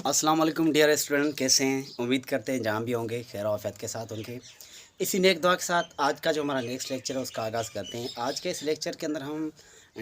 अस्सलाम वालेकुम dear student, कैसे हैं? उम्मीद करते हैं जहाँ भी होंगे खैर आफियत के साथ होंगे। इसी नेक दुआ के साथ आज का जो हमारा नेक्स्ट लेक्चर है उसका आगाज़ करते हैं। आज के इस लेक्चर के अंदर हम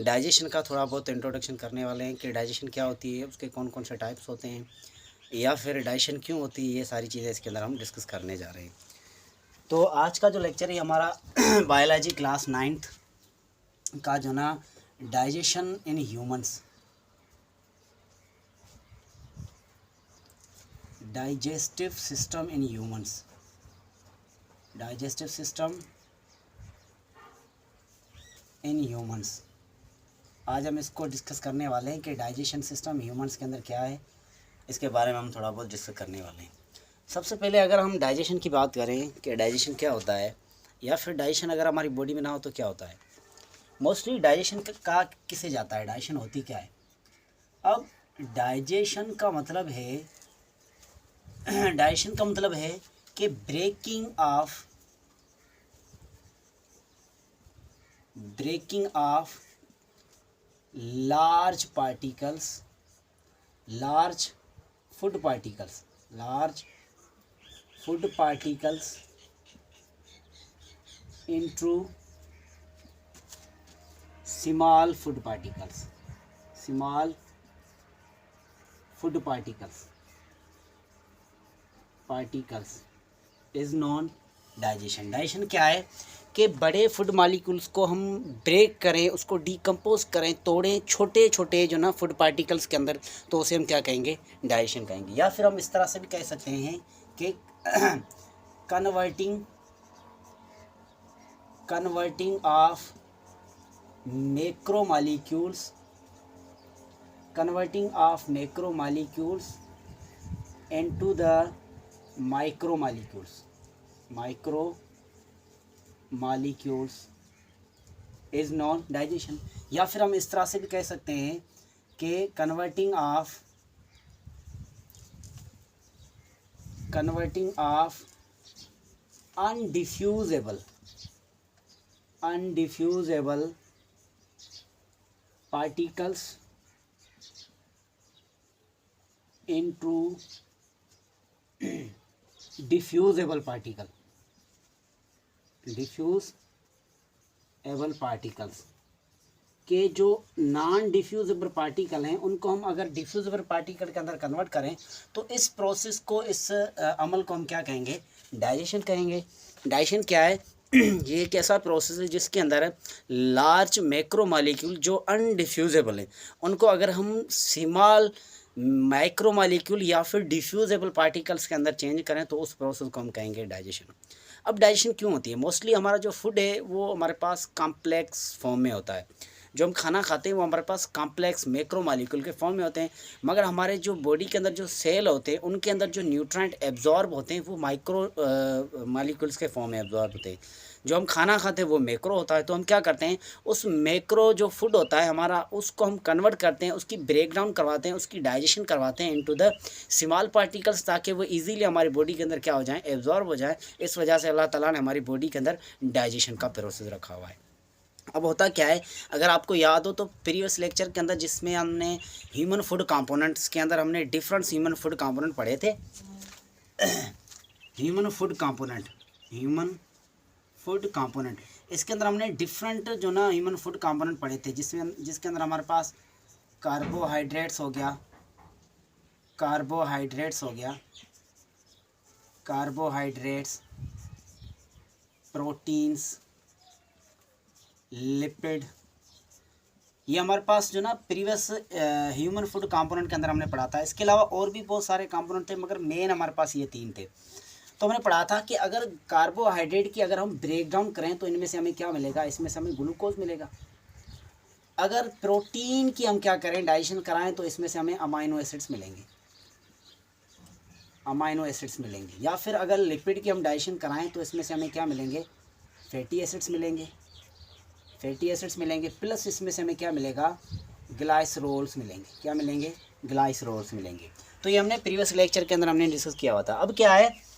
डाइजेशन का थोड़ा बहुत इंट्रोडक्शन करने वाले हैं कि डाइजेशन क्या होती है, उसके कौन कौन से टाइप्स होते हैं या फिर डाइजेशन क्यों होती है, ये सारी चीज़ें इसके अंदर हम डिस्कस करने जा रहे हैं। तो आज का जो लेक्चर है हमारा बायोलॉजी क्लास 9th का जो ना digestion in humans, digestive system in humans, digestive system in humans. आज हम इसको डिस्कस करने वाले हैं कि डाइजेशन सिस्टम ह्यूमंस के अंदर क्या है, इसके बारे में हम थोड़ा बहुत डिस्कस करने वाले हैं। सबसे पहले अगर हम डाइजेशन की बात करें कि डाइजेशन क्या होता है या फिर डाइजेशन अगर हमारी बॉडी में ना हो तो क्या होता है। मोस्टली डाइजेशन का किसे जाता है, डाइजेशन होती क्या है। अब डाइजेशन का मतलब है डाइजेशन का मतलब है कि breaking of large food particles into small food particles is known digestion. Digestion क्या है कि बड़े फूड मॉलिक्यूल्स को हम ब्रेक करें, उसको डिकम्पोज करें, तोड़ें छोटे छोटे जो ना फूड पार्टिकल्स के अंदर, तो उसे हम क्या कहेंगे, डाइजेशन कहेंगे। या फिर हम इस तरह से भी कह सकते हैं कि converting of macromolecules into the micromolecules is known digestion. या फिर हम इस तरह से भी कह सकते हैं कि converting of undiffusible particles into diffusible particles के जो नॉन डिफ्यूजिबल पार्टिकल हैं उनको हम अगर डिफ्यूजिबल पार्टिकल के अंदर कन्वर्ट करें तो इस प्रोसेस को, इस अमल को हम क्या कहेंगे, डाइजेशन कहेंगे। डाइजेशन क्या है? ये एक ऐसा प्रोसेस है जिसके अंदर लार्ज मैक्रोमॉलिक्यूल जो अनडिफ्यूजेबल हैं उनको अगर हम स्मॉल माइक्रोमॉलिक्यूल या फिर डिफ्यूजेबल पार्टिकल्स के अंदर चेंज करें तो उस प्रोसेस को हम कहेंगे डाइजेशन। अब डाइजेशन क्यों होती है? मोस्टली हमारा जो फूड है वो हमारे पास कॉम्प्लेक्स फॉर्म में होता है। जो हम खाना खाते हैं वो हमारे पास कॉम्प्लेक्स मैक्रोमॉलिक्यूल के फॉर्म में होते हैं, मगर हमारे जो बॉडी के अंदर जो सेल होते हैं उनके अंदर जो न्यूट्रिएंट एब्जॉर्ब होते हैं वो माइक्रो मॉलिक्यूल्स के फॉर्म में एब्जॉर्ब होते हैं। जो हम खाना खाते हैं वो मैक्रो होता है, तो हम क्या करते हैं, उस मैक्रो जो फूड होता है हमारा उसको हम कन्वर्ट करते हैं, उसकी ब्रेक डाउन करवाते हैं, उसकी डाइजेशन करवाते हैं इनटू द स्मॉल पार्टिकल्स, ताकि वो इजीली हमारी बॉडी के अंदर क्या हो जाए, एब्जॉर्ब हो जाए। इस वजह से अल्लाह ताला ने हमारी बॉडी के अंदर डाइजेशन का प्रोसेस रखा हुआ है। अब होता क्या है, अगर आपको याद हो तो प्रीवियस लेक्चर के अंदर जिसमें हमने ह्यूमन फूड कंपोनेंट्स के अंदर हमने डिफरेंट ह्यूमन फूड कंपोनेंट पढ़े थे। ह्यूमन फूड कंपोनेंट इसके अंदर हमने डिफरेंट जो ना ह्यूमन फूड कंपोनेंट पढ़े थे, जिसके अंदर हमारे पास कार्बोहाइड्रेट्स हो गया, प्रोटीन्स, लिपिड, ये हमारे पास जो ना प्रीवियस ह्यूमन फूड कंपोनेंट के अंदर हमने पढ़ा था। इसके अलावा और भी बहुत सारे कंपोनेंट थे, मगर मेन हमारे पास ये 3 थे। तो हमने पढ़ा था कि अगर कार्बोहाइड्रेट की अगर हम ब्रेक डाउन करें तो इनमें से हमें क्या मिलेगा, इसमें से हमें ग्लूकोज मिलेगा। अगर प्रोटीन की हम क्या करें, डाइजेशन कराएं, तो इसमें से हमें अमाइनो एसिड्स मिलेंगे। या फिर अगर लिपिड की हम डाइजेशन कराएं तो इसमें से हमें क्या मिलेंगे, फैटी एसिड्स मिलेंगे। प्लस इसमें से हमें क्या मिलेगा, ग्लाइसरोल्स मिलेंगे। तो ये हमने प्रीवियस लेक्चर के अंदर हमने डिस्कस किया हुआ था। अब क्या है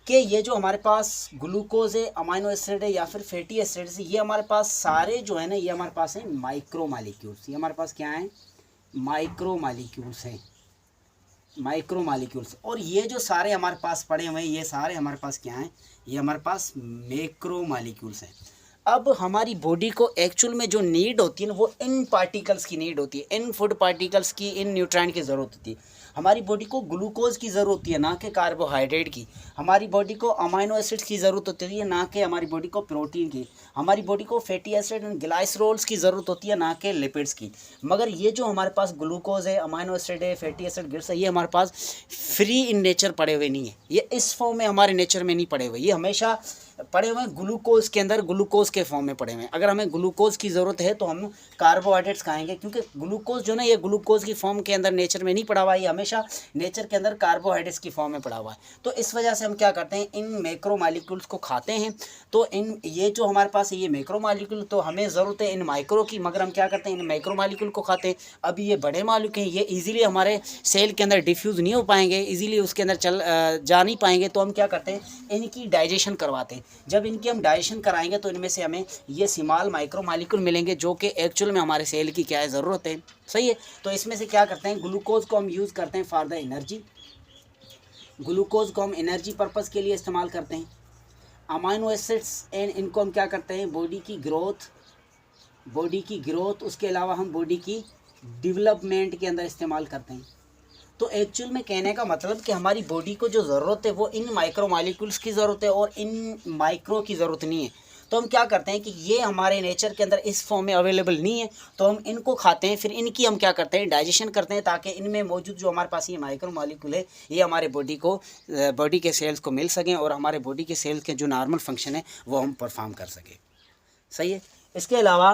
कि ये जो हमारे पास ग्लूकोज है, अमाइनो एसिड है या फिर फैटी एसिड्स, ये हमारे पास सारे जो है ना, ये हमारे पास है माइक्रो मॉलिक्यूल्स। ये हमारे पास क्या है, माइक्रो मॉलिक्यूल्स हैं। Micro molecules. और ये जो सारे हमारे पास पड़े हुए हैं ये सारे हमारे पास क्या हैं, ये हमारे पास मैक्रो मालिक्यूल्स हैं। अब हमारी बॉडी को एक्चुअल में जो नीड होती है ना वो इन पार्टिकल्स की नीड होती है, इन फूड पार्टिकल्स की, इन न्यूट्रिएंट की ज़रूरत होती है। हमारी बॉडी को ग्लूकोज की ज़रूरत होती है ना कि कार्बोहाइड्रेट की। हमारी बॉडी को अमाइनो एसिड्स की ज़रूरत होती है ना कि हमारी बॉडी को प्रोटीन की। हमारी बॉडी को फैटी एसिड एंड ग्लाइसरोल्स की ज़रूरत होती है ना कि लिपिड्स की। मगर ये जो हमारे पास ग्लूकोज है, अमाइनो एसिड है, फैटी एसिड, ग्लिसरॉल है, ये हमारे पास फ्री इन नेचर पड़े हुए नहीं है, ये इस फॉर्म में हमारे नेचर में नहीं पड़े हुए, ये हमेशा पड़े हुए हैं ग्लूकोज के अंदर, ग्लूकोज के फॉर्म में पड़े हुए हैं। अगर हमें ग्लूकोज की ज़रूरत है तो हम कार्बोहाइड्रेट्स खाएंगे, क्योंकि ग्लूकोज जो ना ये ग्लूकोज की फॉर्म के अंदर नेचर में नहीं पड़ा हुआ है, ये हमेशा नेचर के अंदर कार्बोहाइड्रेट्स की फॉर्म में पड़ा हुआ है। तो इस वजह से हम क्या करते हैं, इन मैक्रो मालिक्यूल्स को खाते हैं। तो इन ये जो हमारे पास है ये मैक्रो मालिक्यूल, तो हमें ज़रूरत है इन माइक्रो की, मगर हम क्या करते हैं इन मैक्रो मालिक्यूल को खाते हैं। अभी ये बड़े मालिक्यूल हैं, ये ईजिली हमारे सेल के अंदर डिफ्यूज़ नहीं हो पाएंगे, ईजिली उसके अंदर जा नहीं पाएंगे, तो हम क्या करते हैं इनकी डाइजेशन करवाते हैं। जब इनकी हम डाइजेशन कराएंगे तो इनमें से हमें ये स्मॉल माइक्रो मालिक्यूल मिलेंगे जो कि एक्चुअल में हमारे सेल की क्या है ज़रूरत है, सही है। तो इसमें से क्या करते हैं, ग्लूकोज को हम यूज़ करते हैं फॉर द एनर्जी, ग्लूकोज को हम एनर्जी पर्पज़ के लिए इस्तेमाल करते हैं। अमाइनो एसिड्स एंड इनको हम क्या करते हैं बॉडी की ग्रोथ, उसके अलावा हम बॉडी की डेवलपमेंट के अंदर इस्तेमाल करते हैं। तो एक्चुअल में कहने का मतलब कि हमारी बॉडी को जो ज़रूरत है वो इन माइक्रो मालिक्यूल्स की ज़रूरत है और इन माइक्रो की ज़रूरत नहीं है। तो हम क्या करते हैं कि ये हमारे नेचर के अंदर इस फॉर्म में अवेलेबल नहीं है, तो हम इनको खाते हैं, फिर इनकी हम क्या करते हैं डाइजेशन करते हैं, ताकि इनमें मौजूद जो हमारे पास ये माइक्रो मालिक्यूल है ये हमारे बॉडी के सेल्स को मिल सकें और हमारे बॉडी के सेल्स के जो नॉर्मल फंक्शन है वो हम परफॉर्म कर सकें, सही है। इसके अलावा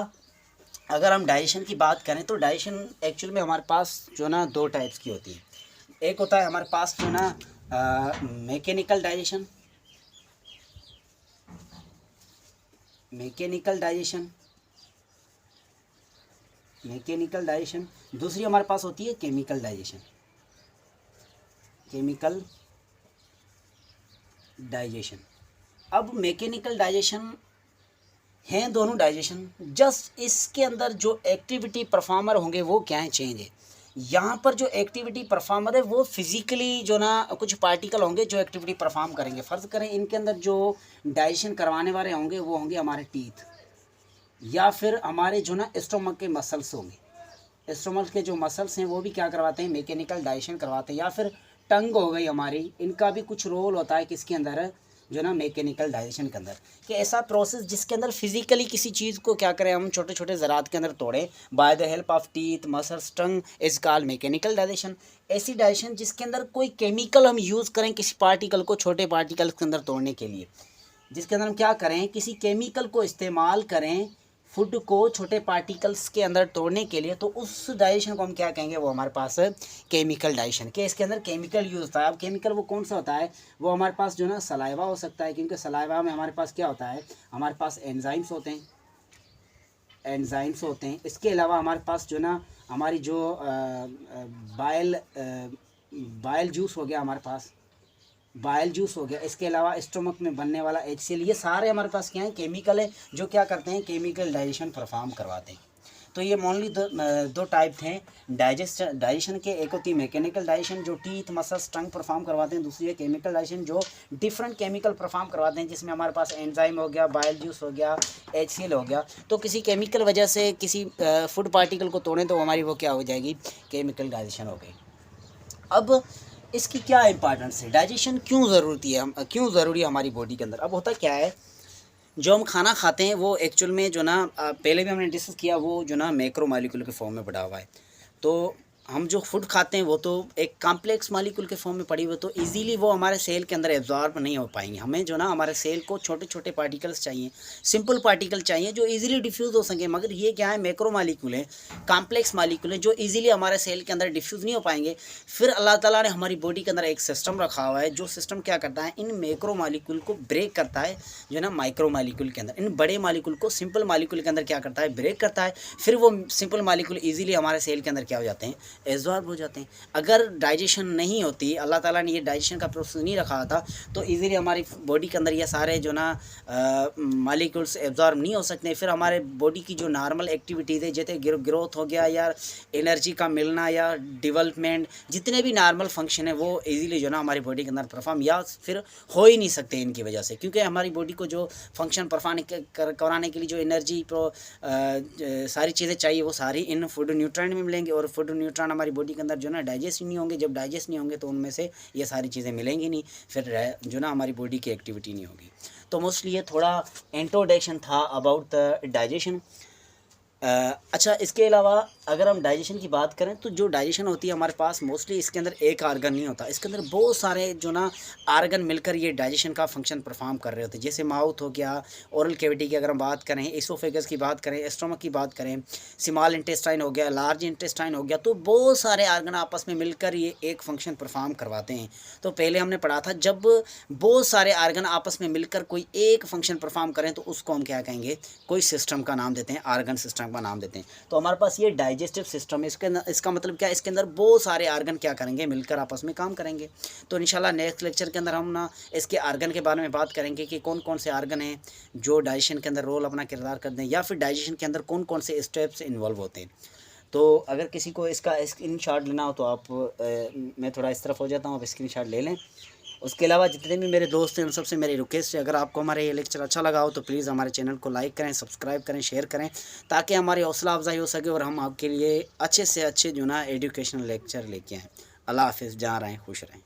अगर हम डाइजेशन की बात करें तो डाइजेशन एक्चुअल में हमारे पास जो ना दो टाइप्स की होती है। एक होता है हमारे पास जो ना मैकेनिकल डाइजेशन, दूसरी हमारे पास होती है केमिकल डाइजेशन। अब मैकेनिकल डाइजेशन हैं दोनों डाइजेशन, जस्ट इसके अंदर जो एक्टिविटी परफॉर्मर होंगे वो क्या है, चेंज है। यहाँ पर जो एक्टिविटी परफॉर्मर है वो फिज़िकली जो ना कुछ पार्टिकल होंगे जो एक्टिविटी परफॉर्म करेंगे। फ़र्ज़ करें इनके अंदर जो डाइजेशन करवाने वाले होंगे वो होंगे हमारे टीथ, या फिर हमारे जो ना स्टोमक के मसल्स होंगे। स्टोमक के जो मसल्स हैं वो भी क्या करवाते हैं, मैकेनिकल डाइजेशन करवाते हैं। या फिर टंग हो गई हमारी, इनका भी कुछ रोल होता है किसके अंदर, जो ना मैकेनिकल डाइजेशन के अंदर, कि ऐसा प्रोसेस जिसके अंदर फिजिकली किसी चीज़ को क्या करें हम छोटे छोटे ज़रात के अंदर तोड़ें by the help of teeth, muscles, tongue, is called mechanical digestion. ऐसी डाइजेशन जिसके अंदर कोई केमिकल हम यूज़ करें किसी पार्टिकल को छोटे पार्टिकल्स के अंदर तोड़ने के लिए, जिसके अंदर हम क्या करें किसी केमिकल को इस्तेमाल करें फूड को छोटे पार्टिकल्स के अंदर तोड़ने के लिए, तो उस डाइजेशन को हम क्या कहेंगे, वो हमारे पास केमिकल डाइजेशन के इसके अंदर केमिकल यूज़ होता है। अब केमिकल वो कौन सा होता है, वो हमारे पास जो ना सलाइवा हो सकता है, क्योंकि सलाइवा में हमारे पास क्या होता है, हमारे पास एंजाइम्स होते हैं। इसके अलावा हमारे पास जो ना हमारी जो बाइल जूस हो गया, हमारे पास बाइल जूस हो गया। इसके अलावा स्टोमक में बनने वाला HCl, ये सारे हमारे पास क्या हैं, केमिकल है जो क्या करते हैं, केमिकल डाइजेशन परफॉर्म करवाते हैं। तो ये मोनली दो टाइप थे डाइजेशन के। एक होती है मैकेनिकल डाइजेशन जो टीथ, मसल्स, टंग परफॉर्म करवाते हैं, दूसरी है केमिकल डाइजेशन जो डिफरेंट केमिकल परफॉर्म करवाते हैं, जिसमें हमारे पास एंजाइम हो गया, बाइल जूस हो गया, HCl हो गया। तो किसी केमिकल वजह से किसी फूड पार्टिकल को तोड़ें तो हमारी वो क्या हो जाएगी, केमिकल डाइजेशन हो गई। अब इसकी क्या इंपॉर्टेंस है, डाइजेशन क्यों ज़रूरी है हमारी बॉडी के अंदर। अब होता क्या है, जो हम खाना खाते हैं वो एक्चुअल में जो ना पहले भी हमने डिस्कस किया, वो जो ना मैक्रो मालिक्यूल के फॉर्म में पड़ा हुआ है। तो हम जो फूड खाते हैं वो तो एक कॉम्प्लेक्स मालिक्यूल के फॉर्म में पड़ी हुई, तो इजीली वो हमारे सेल के अंदर एब्जॉर्ब नहीं हो पाएंगे। हमें जो ना हमारे सेल को छोटे छोटे पार्टिकल्स चाहिए, सिंपल पार्टिकल चाहिए जो इजीली डिफ्यूज़ हो सके। मगर ये क्या है, मैक्रो मालिक्यूल है, कॉम्प्लेक्स मालिक्यूल है जो इजीली हमारे सेल के अंदर डिफ्यूज़ नहीं हो पाएंगे। फिर अल्लाह ताला ने हमारी बॉडी के अंदर एक सिस्टम रखा हुआ है, जो सिस्टम क्या करता है, इन मैक्रो मालिक्यूल को ब्रेक करता है, जो ना माइक्रो मालिक्यूल के अंदर इन बड़े मालिक्यूल को सिंपल मालिक्यूल के अंदर क्या करता है, ब्रेक करता है। फिर वो सिंपल मालिक्यूल ईजिली हमारे सेल के अंदर क्या हो जाते हैं, एब्जॉर्ब हो जाते हैं। अगर डाइजेशन नहीं होती, अल्लाह ताला ने ये डाइजेशन का प्रोसेस नहीं रखा था, तो इजीली हमारी बॉडी के अंदर ये सारे जो ना मालिक्यूल्स एब्जॉर्ब नहीं हो सकते। फिर हमारे बॉडी की जो नॉर्मल एक्टिविटीज़ है, जैसे ग्रोथ हो गया या एनर्जी का मिलना या डेवलपमेंट, जितने भी नॉर्मल फंक्शन है वो इजीली जो ना हमारी बॉडी के अंदर परफॉर्म या फिर हो ही नहीं सकते इनकी वजह से, क्योंकि हमारी बॉडी को जो फंक्शन परफॉर्म कराने के लिए जो एनर्जी सारी चीज़ें चाहिए वो सारी इन फूड न्यूट्रिएंट में मिलेंगे, और फूड न्यूट्रिएंट हमारी बॉडी के अंदर जो ना डाइजेस्ट नहीं होंगे। जब डाइजेस्ट नहीं होंगे तो उनमें से ये सारी चीज़ें मिलेंगी नहीं, फिर जो ना हमारी बॉडी की एक्टिविटी नहीं होगी। तो मोस्टली ये थोड़ा इंट्रोडक्शन था अबाउट द डाइजेशन। अच्छा, इसके अलावा अगर हम डाइजेशन की बात करें तो जो डाइजेशन होती है हमारे पास मोस्टली इसके अंदर एक आर्गन नहीं होता, इसके अंदर बहुत सारे जो ना आर्गन मिलकर ये डाइजेशन का फंक्शन परफॉर्म कर रहे होते हैं। जैसे माउथ हो गया, ओरल कैविटी की अगर हम बात करें, एसोफेगस की बात करें, स्टोमक की बात करें, स्मॉल इंटेस्टाइन हो गया, लार्ज इंटेस्टाइन हो गया, तो बहुत सारे आर्गन आपस में मिलकर ये एक फंक्शन परफॉर्म करवाते हैं। तो पहले हमने पढ़ा था जब बहुत सारे आर्गन आपस में मिलकर कोई एक फंक्शन परफॉर्म करें तो उसको हम क्या कहेंगे, कोई सिस्टम का नाम देते हैं, आर्गन सिस्टम का नाम देते हैं। तो हमारे पास ये डाइजेस्टिव सिस्टम है, इसका मतलब क्या है, इसके अंदर बहुत सारे आर्गन क्या करेंगे, मिलकर आपस में काम करेंगे। तो इंशाल्लाह नेक्स्ट लेक्चर के अंदर हम ना इसके आर्गन के बारे में बात करेंगे कि कौन कौन से आर्गन हैं जो डाइजेशन के अंदर रोल अपना किरदार करते हैं, या फिर डाइजेशन के अंदर कौन कौन से स्टेप्स इन्वॉल्व होते हैं। तो अगर किसी को इसका स्क्रीनशॉट लेना हो तो आप मैं थोड़ा इस तरफ हो जाता हूँ, आप स्क्रीनशॉट ले लें। उसके अलावा जितने भी मेरे दोस्त हैं उन सबसे मेरी रिक्वेस्ट है, अगर आपको हमारा ये लेक्चर अच्छा लगा हो तो प्लीज़ हमारे चैनल को लाइक करें, सब्सक्राइब करें, शेयर करें, ताकि हमारी हौसला अफजाई हो सके और हम आपके लिए अच्छे से अच्छे जो ना एजुकेशनल लेक्चर लेके आएँ। अल्लाह हाफिज़, जहाँ रहें खुश रहें।